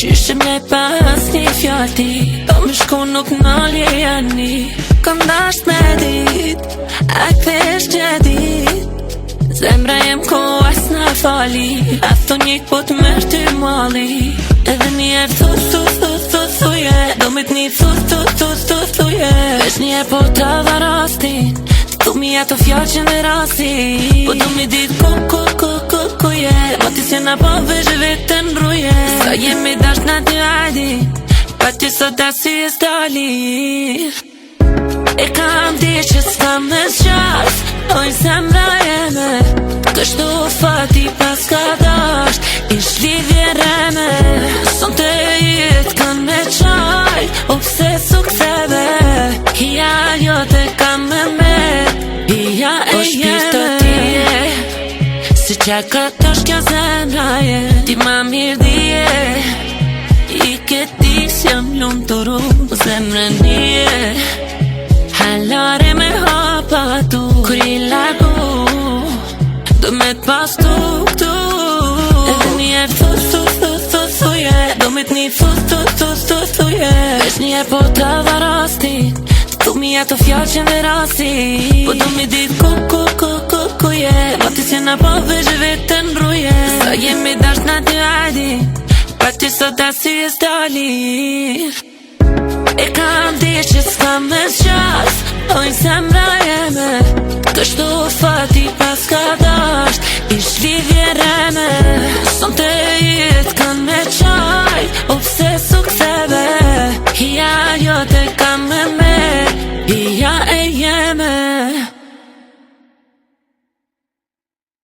Qyshim ne pas një fjallti, do me shku nuk nalje janë. Kom dasht me dit, a këthesh gjedit, zemra jem ko as në fali, a thon njek po të mërë ty mali. Edhe njerë thuje, do me t'ni thuje, vesh njerë po të dha rastin, tu mi ato fjallë që në rastin. Po do me dit ku je, po ti se na po vesh vetën ruje. Sa jemi dasht na dy ajdi, pa ti sot asi e s'dali. E kam di që s'kam me zgjas, oj zemra jeme, kështu fati pas ka dasht, ish lidhje reme. Son të jetë kanë me qaj, o pse sukseve, hija jo të kam me, hija e jeme. Si që këtë është kjo zemra je, ti ma mirë dhije, i këti si jam lumë të ru, zemrën nije. Halare me hapa tu, kur i largu, do me t'pas këtu. Edhe njerë thuje, do me t'ni thuje, vesh njerë po të dha rastin, tu mi ato fjallë që në rastin. Po do me dit ku je, po ti se na po vesh vetën ruje. Sa jemi dasht na dy ajdi, pa ti sot asi e s'dali. E kam di që s'kam me zgjas, oj zemra jeme, kështu fati pas ka dasht, ish lidhje reme. Son të jetë kanë me qaj, o pse